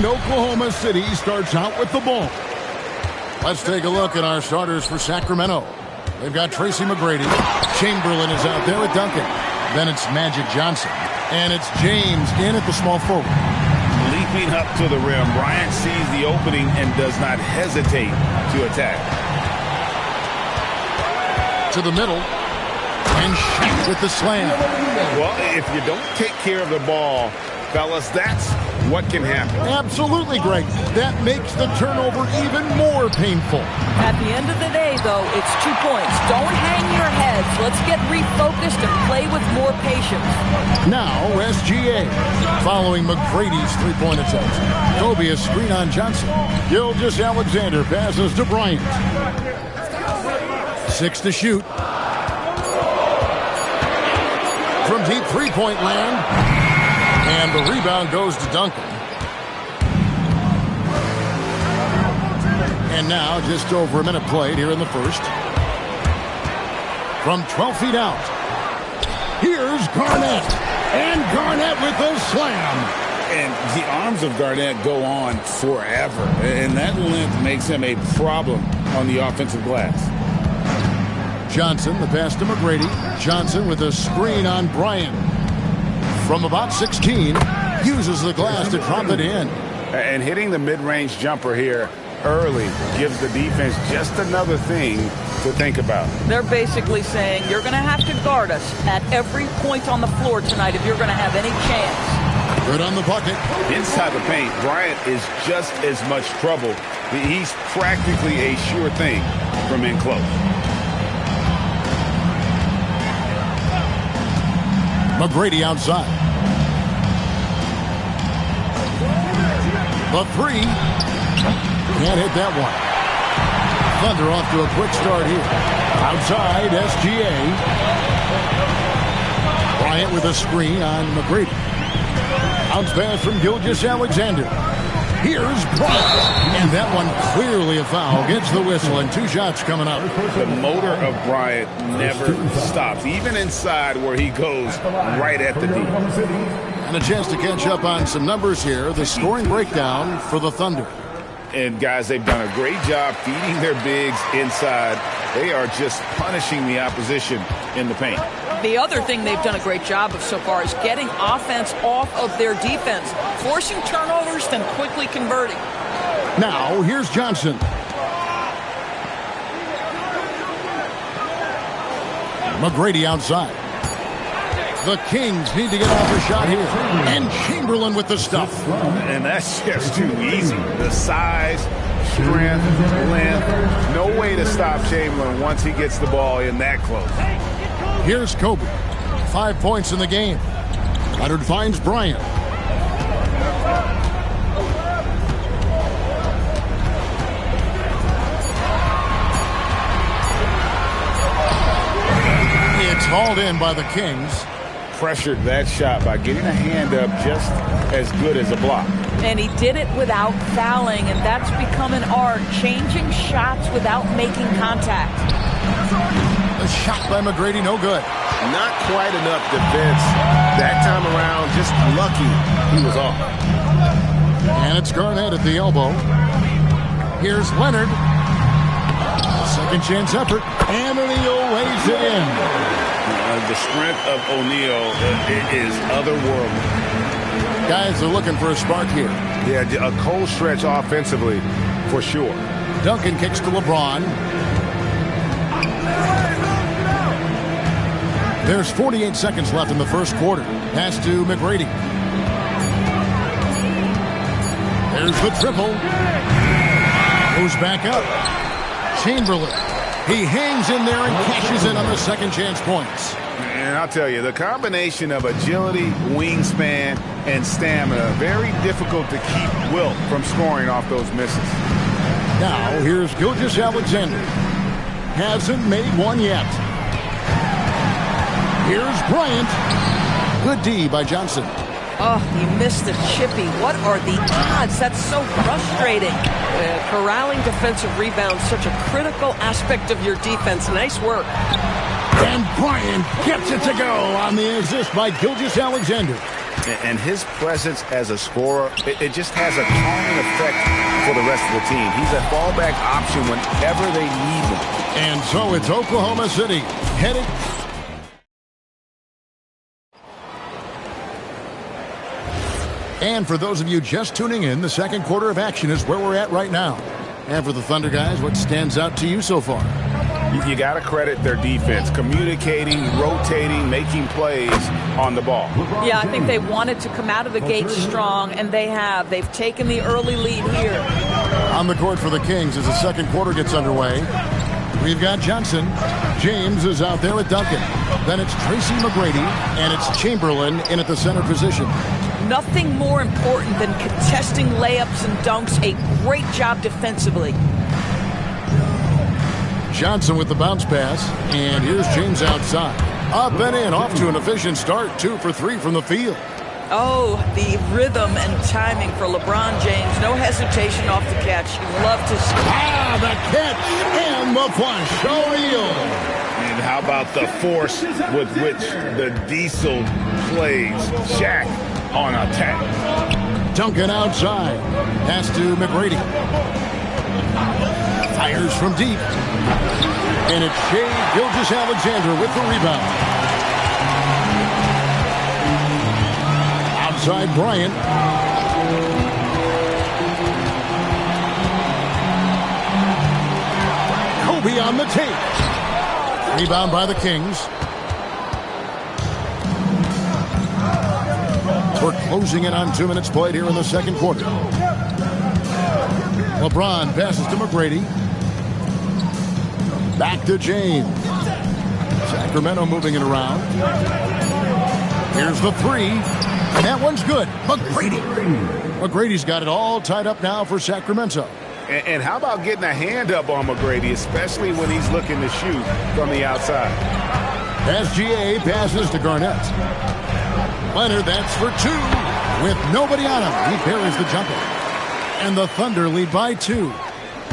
And Oklahoma City starts out with the ball. Let's take a look at our starters for Sacramento. They've got Tracy McGrady. Chamberlain is out there with Duncan. Then it's Magic Johnson. And it's James in at the small forward. Leaping up to the rim, Bryant sees the opening and does not hesitate to attack. To the middle. And Shaq with the slam. Well, if you don't take care of the ball, fellas, that's what can happen. Absolutely, Greg. That makes the turnover even more painful. At the end of the day, though, it's 2 points. Don't hang your heads. Let's get refocused and play with more patience. Now, SGA. Following McGrady's three-point attempt. Kobe a screen on Johnson. Gilgeous-Alexander passes to Bryant. 6 to shoot. From deep three-point land. And the rebound goes to Duncan. And now just over a minute played here in the first. From 12 feet out. Here's Garnett. And Garnett with the slam. And the arms of Garnett go on forever. And that length makes him a problem on the offensive glass. Johnson, the pass to McGrady. Johnson with a screen on Bryant. From about 16, uses the glass to drop it in. And hitting the mid-range jumper here early gives the defense just another thing to think about. They're basically saying you're going to have to guard us at every point on the floor tonight if you're going to have any chance. Good on the bucket. Inside the paint, Bryant is just as much trouble. He's practically a sure thing from in close. McGrady outside. The three. Can't hit that one. Thunder off to a quick start here. Outside, SGA. Bryant with a screen on McGrady. Bounce pass from Gilgeous-Alexander. Here's Bryant. And that one clearly a foul. Gets the whistle and 2 shots coming up. The motor of Bryant never stops, even inside where he goes right at the D. And a chance to catch up on some numbers here. The scoring breakdown for the Thunder. And, guys, they've done a great job feeding their bigs inside. They are just punishing the opposition in the paint. The other thing they've done a great job of so far is getting offense off of their defense, forcing turnovers, then quickly converting. Now, here's Johnson. McGrady outside. The Kings need to get off a shot here. And Chamberlain with the stuff. And that's just too easy. The size, strength, length. No way to stop Chamberlain once he gets the ball in that close. Here's Kobe. 5 points in the game. Leonard finds Bryant. It's hauled in by the Kings. Pressured that shot by getting a hand up just as good as a block. And he did it without fouling, and that's become an art, changing shots without making contact. A shot by McGrady, no good. Not quite enough defense that time around. Just lucky he was off. And it's Garnett at the elbow. Here's Leonard. Second chance effort. And O'Neal lays it in. The strength of O'Neal is otherworldly. Guys are looking for a spark here. Yeah, a cold stretch offensively for sure. Duncan kicks to LeBron. There's 48 seconds left in the first quarter. Pass to McGrady. There's the triple. Goes back up. Chamberlain. He hangs in there and cashes in on the second chance points. And I'll tell you, the combination of agility, wingspan, and stamina, very difficult to keep Wilt from scoring off those misses. Now, here's Gilgeous-Alexander. Hasn't made one yet. Here's Bryant. Good D by Johnson. Oh, he missed the chippy. What are the odds? That's so frustrating. Corralling defensive rebounds, such a critical aspect of your defense. Nice work. And Bryant gets it to go on the assist by Gilgeous-Alexander. And his presence as a scorer, it just has a calming effect for the rest of the team. He's a fallback option whenever they need him. And so it's Oklahoma City headed. And for those of you just tuning in, the second quarter of action is where we're at right now. And for the Thunder guys, what stands out to you so far? You got to credit their defense, communicating, rotating, making plays on the ball. Yeah, I think they wanted to come out of the gate strong, and they have. They've taken the early lead here. On the court for the Kings as the second quarter gets underway. We've got Johnson. James is out there with Duncan. Then it's Tracy McGrady, and it's Chamberlain in at the center position. Nothing more important than contesting layups and dunks. A great job defensively. Johnson with the bounce pass, and here's James outside. Up and in, off to an efficient start. 2 for 3 from the field. Oh, the rhythm and timing for LeBron James. No hesitation off the catch. You love to see. The catch and the flush. O'Neal. And how about the force with which the Diesel plays Shaq on attack? Duncan outside. Pass to McGrady. Fires from deep. And it's Shai Gilgeous-Alexander with the rebound. Outside Bryant. on the take. Rebound by the Kings. We're closing in on 2 minutes played here in the second quarter. LeBron passes to McGrady. Back to James. Sacramento moving it around. Here's the three. And that one's good. McGrady's got it all tied up now for Sacramento. And how about getting a hand up on McGrady, especially when he's looking to shoot from the outside? SGA passes to Garnett. Leonard, that's for two. With nobody on him, he buries the jumper. And the Thunder lead by 2.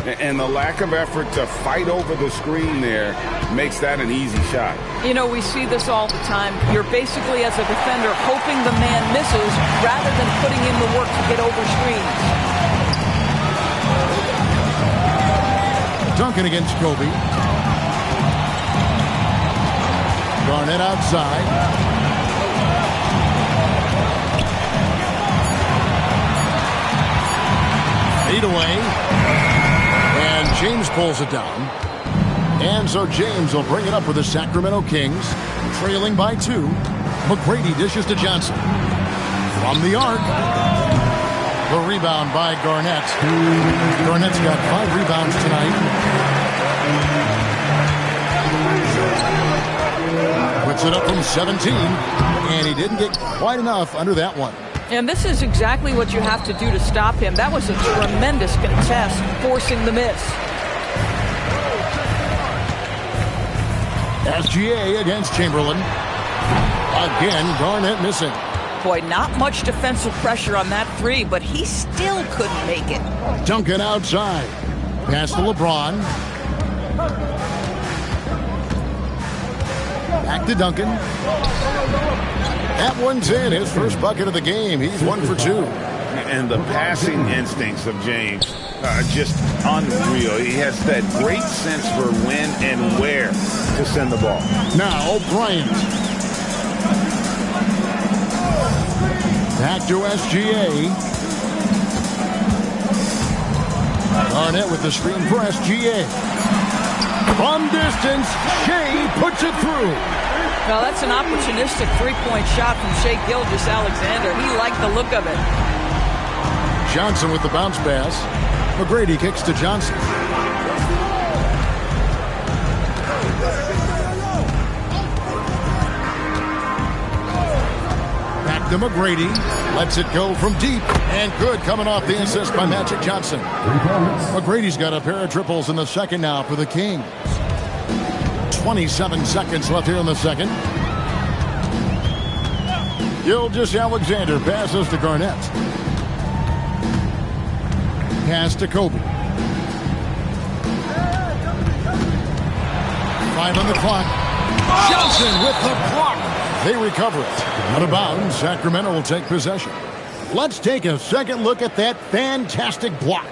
And the lack of effort to fight over the screen there makes that an easy shot. You know, we see this all the time. You're basically, as a defender, hoping the man misses rather than putting in the work to get over screens. Duncan against Kobe. Garnett outside. Fade away. And James pulls it down. And so James will bring it up for the Sacramento Kings, trailing by 2. McGrady dishes to Johnson. From the arc. The rebound by Garnett. Garnett's got 5 rebounds tonight. Puts it up from 17. And he didn't get quite enough under that one. And this is exactly what you have to do to stop him. That was a tremendous contest, forcing the miss. SGA against Chamberlain. Again, Garnett missing. Boy, not much defensive pressure on that three, but he still couldn't make it. Duncan outside. Pass to LeBron. Back to Duncan. That one's in. His first bucket of the game. He's 1 for 2. And the passing instincts of James are just unreal. He has that great sense for when and where to send the ball. Now, Bryant. Back to SGA. Garnett with the screen for SGA. From distance, Shea puts it through. Well, that's an opportunistic three-point shot from Shai Gilgeous-Alexander. He liked the look of it. Johnson with the bounce pass. McGrady kicks to Johnson. Back to McGrady. Lets it go from deep. And good coming off the assist by Magic Johnson. McGrady's got a pair of triples in the second now for the Kings. 27 seconds left here in the second. Gilgeous-Alexander passes to Garnett. Pass to Kobe. 5 on the clock. Johnson with the block. They recover it. Out of bounds, Sacramento will take possession. Let's take a second look at that fantastic block.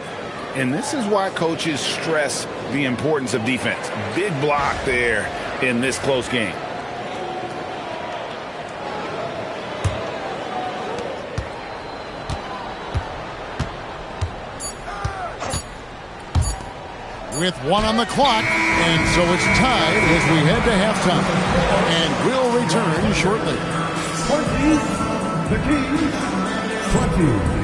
And this is why coaches stress the importance of defense. Big block there in this close game. With 1 on the clock, and so it's tied as we head to halftime. And we'll return shortly. 20, the Kings, 20.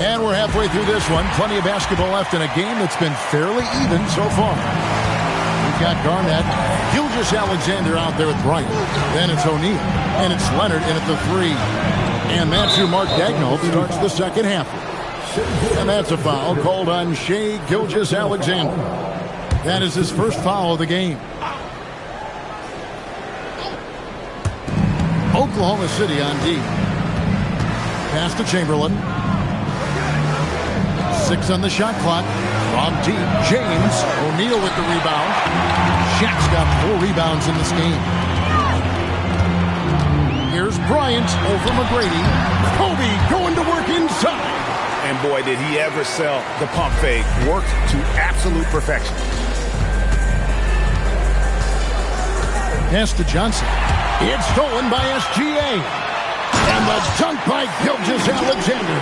And we're halfway through this one. Plenty of basketball left in a game that's been fairly even so far. We've got Garnett, Gilgeous-Alexander out there with Bryant. Then it's O'Neal. And it's Leonard in at the 3. And that's who Mark Daigneault starts the second half. And that's a foul called on Shai Gilgeous-Alexander. That is his first foul of the game. Oklahoma City on D. Pass to Chamberlain. 6 on the shot clock. From deep, James. O'Neal with the rebound. Shaq's got 4 rebounds in this game. Here's Bryant over McGrady. Kobe going to work inside. And boy, did he ever sell the pump fake. Worked to absolute perfection. Pass to Johnson. It's stolen by SGA. And the dunk by Gilgeous-Alexander.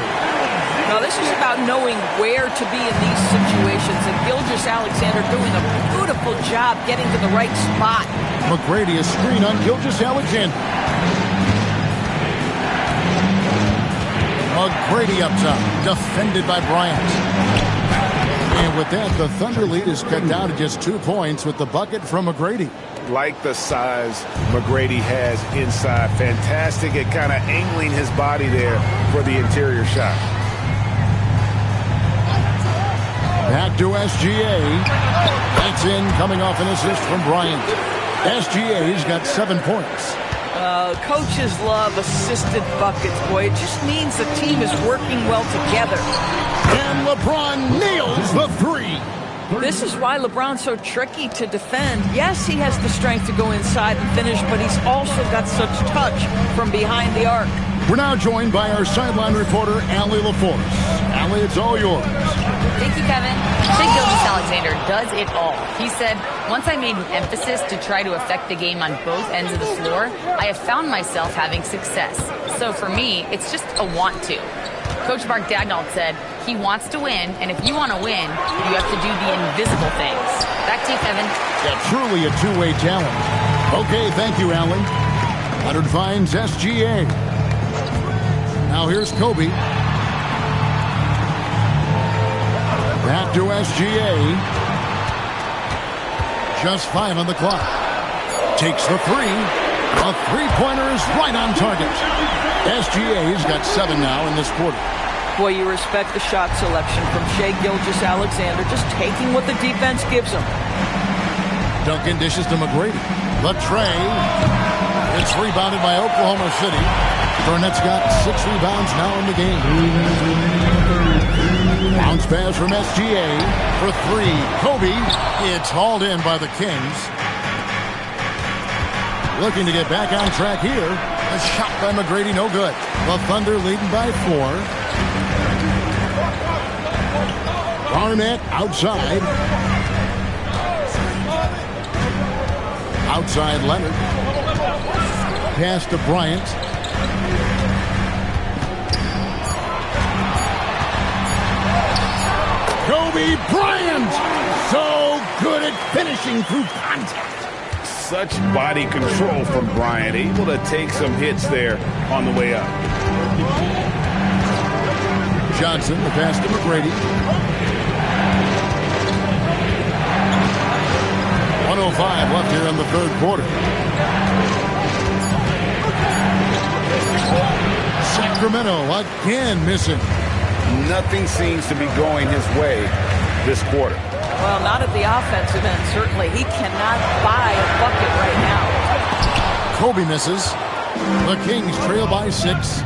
Now, this is about knowing where to be in these situations, and Gilgeous-Alexander doing a beautiful job getting to the right spot. McGrady, a screen on Gilgeous-Alexander. McGrady up top, defended by Bryant. And with that, the Thunder lead is cut down to just 2 points with the bucket from McGrady. Like the size McGrady has inside. Fantastic at kind of angling his body there for the interior shot. Back to SGA. That's in, coming off an assist from Bryant. SGA's got 7 points. Coaches love assisted buckets, boy. It just means the team is working well together. And LeBron nails the three. This is why LeBron's so tricky to defend. Yes, he has the strength to go inside and finish, but he's also got such touch from behind the arc. We're now joined by our sideline reporter, Allie LaForce. Allie, it's all yours. Thank you, Kevin. I think Gilgeous-Alexander does it all. He said, once I made an emphasis to try to affect the game on both ends of the floor, I have found myself having success. So for me, it's just a want to. Coach Mark Daigneault said, he wants to win, and if you want to win, you have to do the invisible things. Back to you, Kevin. Yeah, truly a two-way challenge. Okay, thank you, Allie. Leonard finds SGA. Now here's Kobe. Back to SGA. Just 5 on the clock. Takes the three. A three-pointer is right on target. SGA's got 7 now in this quarter. Boy, you respect the shot selection from Shai Gilgeous-Alexander, just taking what the defense gives him. Duncan dishes to McGrady. The tray. It's rebounded by Oklahoma City. Burnett's got 6 rebounds now in the game. Bounce pass from SGA for 3. Kobe. It's hauled in by the Kings. Looking to get back on track here. A shot by McGrady, no good. The Thunder leading by 4. Barnett outside. Outside Leonard. Pass to Bryant. Kobe Bryant! So good at finishing through contact. Such body control from Bryant. Able to take some hits there on the way up. Johnson, the pass to McGrady. 1:05 left here in the third quarter. Sacramento again missing. Nothing seems to be going his way this quarter. Well, not at the offensive end, certainly. He cannot buy a bucket right now. Kobe misses. The Kings trail by 6.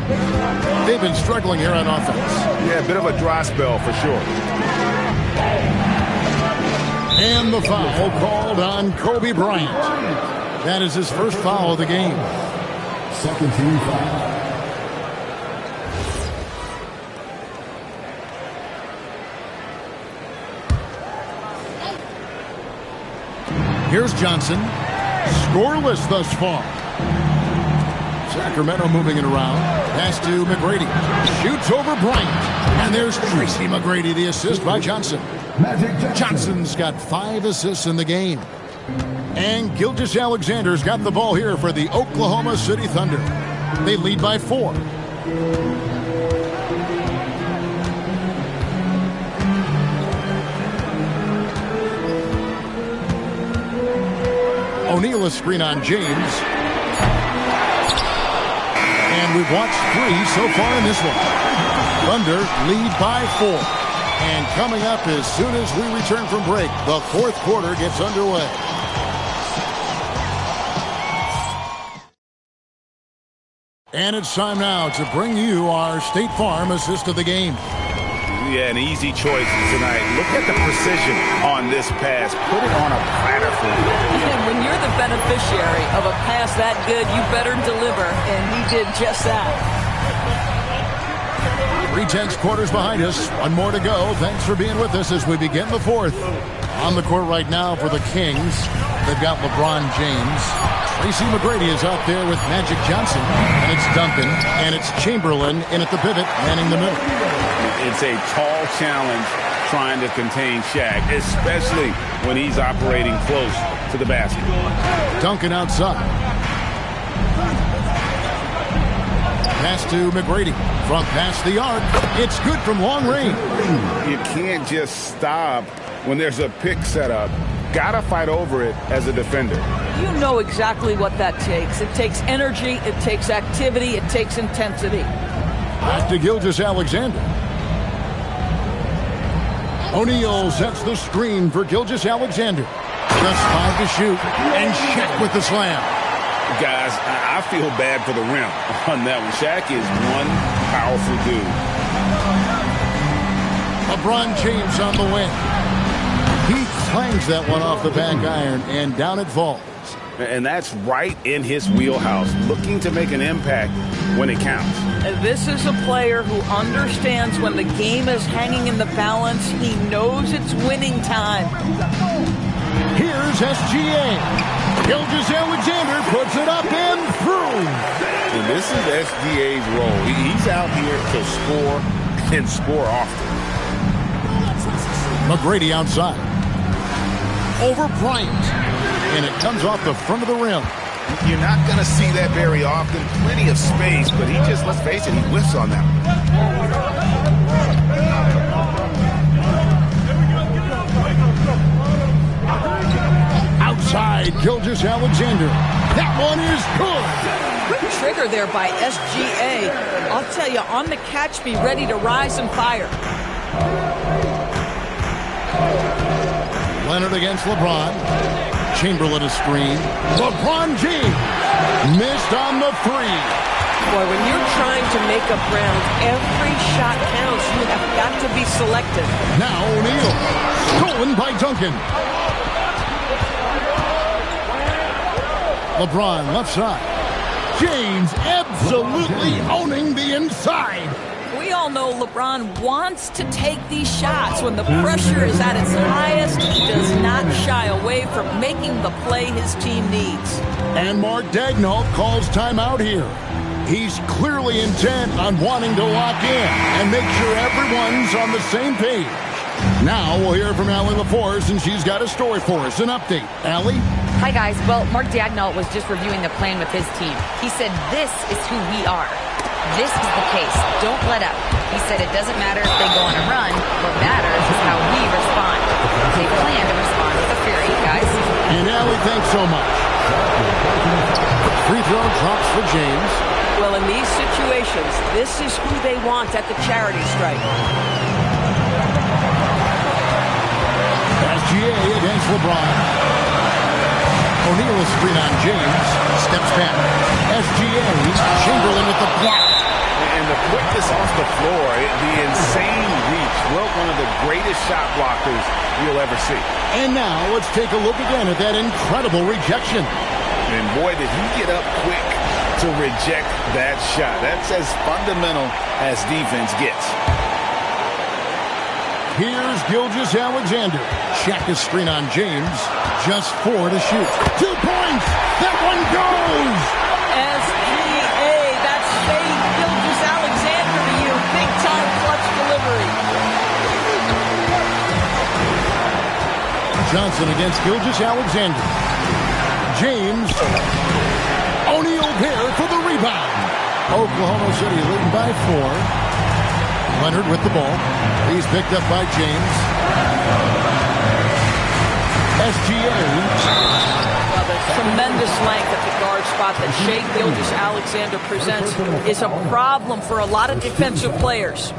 They've been struggling here on offense. Yeah, a bit of a dry spell for sure. And the foul called on Kobe Bryant. That is his first foul of the game. Second team foul. Here's Johnson. Scoreless thus far. Sacramento moving it around. Pass to McGrady. Shoots over Bryant. And there's Tracy McGrady, the assist by Johnson. Johnson's got 5 assists in the game. And Gilgeous-Alexander's got the ball here for the Oklahoma City Thunder. They lead by 4. O'Neal a screen on James. And we've watched 3 so far in this one. Thunder lead by 4. And coming up as soon as we return from break, the fourth quarter gets underway. And it's time now to bring you our State Farm assist of the game. Yeah, an easy choice tonight. Look at the precision on this pass. Put it on a platter for you. And when you're the beneficiary of a pass that good, you better deliver, and he did just that. 3/10 quarters behind us. One more to go. Thanks for being with us as we begin the fourth. On the court right now for the Kings, they've got LeBron James. Tracy McGrady is out there with Magic Johnson. And it's Duncan. And it's Chamberlain in at the pivot, manning the middle. It's a tall challenge trying to contain Shaq, especially when he's operating close to the basket. Duncan outside. Pass to McGrady. From past the arc. It's good from long range. You can't just stop when there's a pick set up. Gotta fight over it as a defender. You know exactly what that takes. It takes energy, it takes activity, it takes intensity. Back to Gilgeous-Alexander. O'Neal sets the screen for Gilgeous-Alexander. Just 5 to shoot. And Shaq with the slam. Guys, I feel bad for the rim on that one. Shaq is one powerful dude. LeBron James on the wing. He clangs that one off the back iron, and down it falls. And that's right in his wheelhouse, looking to make an impact when it counts. This is a player who understands when the game is hanging in the balance. He knows it's winning time. Here's SGA. Gilgeous-Alexander puts it up and through. And this is SGA's role. He's out here to score and score often. McGrady outside. Over Bryant. And it comes off the front of the rim. You're not going to see that very often. Plenty of space, but he just, let's face it, he whiffs on that one. Outside, Gilgeous-Alexander. That one is good. Quick trigger there by SGA. I'll tell you, on the catch, be ready to rise and fire. Leonard against LeBron. Chamberlain a screen. LeBron James missed on the three. Boy, when you're trying to make up ground, every shot counts. You have got to be selective. Now O'Neal. Stolen by Duncan. LeBron left side. James absolutely owning the inside. We all know LeBron wants to take these shots. When the pressure is at its highest, he does not shy away from making the play his team needs. And Mark Daigneault calls timeout here. He's clearly intent on wanting to lock in and make sure everyone's on the same page. Now we'll hear from Allie LaForce, and she's got a story for us. An update. Allie? Hi, guys. Well, Mark Daigneault was just reviewing the plan with his team. He said, this is who we are. This is the case. Don't let up. He said it doesn't matter if they go on a run. What matters is how we respond. They plan to respond with a fury, guys. And Allie, thanks so much. Free throw drops for James. Well, in these situations, this is who they want at the charity stripe. SGA against LeBron. O'Neal is screen on James. Steps back. SGA. Chamberlain with the block. And the quickness off the floor, the insane reach. Well, one of the greatest shot blockers you'll ever see. And now let's take a look again at that incredible rejection. And boy, did he get up quick to reject that shot. That's as fundamental as defense gets. Here's Gilgeous-Alexander. Shaq is screen on James. Just 4 to shoot. 2 points. That one goes. SGA, that's Shea Gilgeous-Alexander to you. Big time clutch delivery. Johnson against Gilgeous-Alexander. James. O'Neal there for the rebound. Oklahoma City leading by 4. Leonard with the ball. He's picked up by James. SGA. Well, the tremendous length at the guard spot that Shea Gilgeous-Alexander presents is a problem for a lot of defensive players.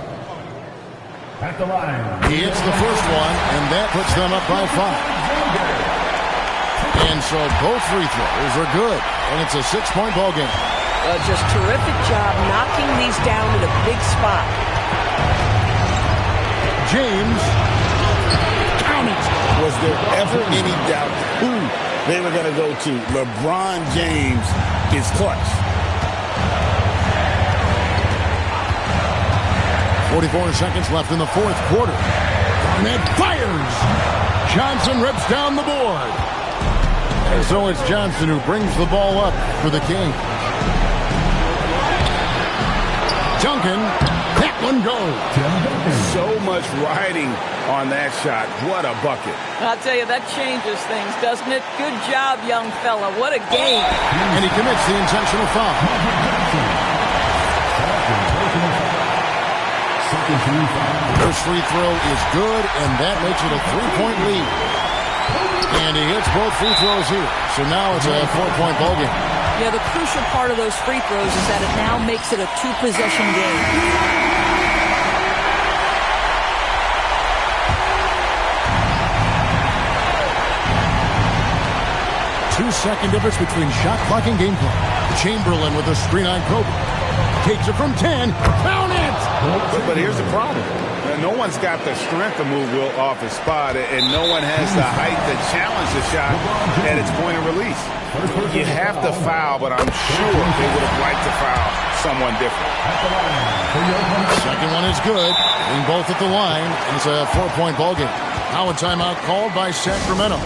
At the line. He hits the first one, and that puts them up by 5. And so both free throws are good, and it's a 6-point ball game. Just terrific job knocking these down in a big spot. James. Count it. Was there ever any doubt who they were going to go to? LeBron James is clutch. 44 seconds left in the fourth quarter. Garnett fires. Johnson rips down the board. And so it's Johnson who brings the ball up for the Kings. Duncan, that one goes. So much riding on that shot. What a bucket. I'll tell you, that changes things, doesn't it? Good job, young fella. What a game. And he commits the intentional foul. First free throw is good, and that makes it a 3-point lead. And he hits both free throws here. So now it's a 4-point ball game. Yeah, the crucial part of those free throws is that it now makes it a 2-possession game. Two-second difference between shot clock and game clock. Chamberlain with a screen on Kobe. Takes it from 10. Count it! But here's the problem. No one's got the strength to move Will off his spot, and no one has the height to challenge the shot at its point of release. You have to foul, but I'm sure they would have liked to foul someone different. Second one is good. Being both at the line, and it's a 4-point ball game. Now a timeout called by Sacramento.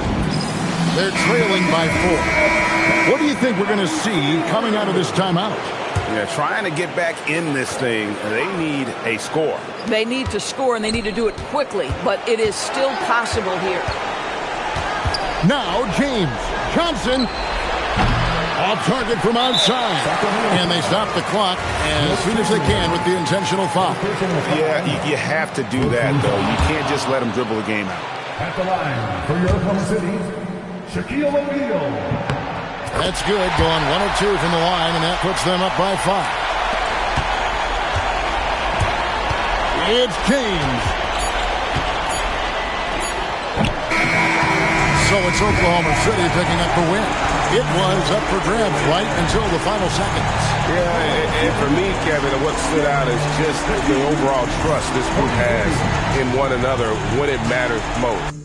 They're trailing by 4. What do you think we're going to see coming out of this timeout? Yeah, trying to get back in this thing, they need a score. They need to score, and they need to do it quickly, but it is still possible here. Now James Johnson off target from outside, and they stop the clock as soon as they can with the intentional foul. Yeah, you have to do that, though. You can't just let them dribble the game out. At the line for your Oklahoma City, Shaquille O'Neal. That's good, going 1 of 2 from the line, and that puts them up by 5. It's James. So it's Oklahoma City picking up the win. It was up for grabs right until the final seconds. Yeah, and for me, Kevin, what stood out is just the overall trust this group has in one another when it matters most.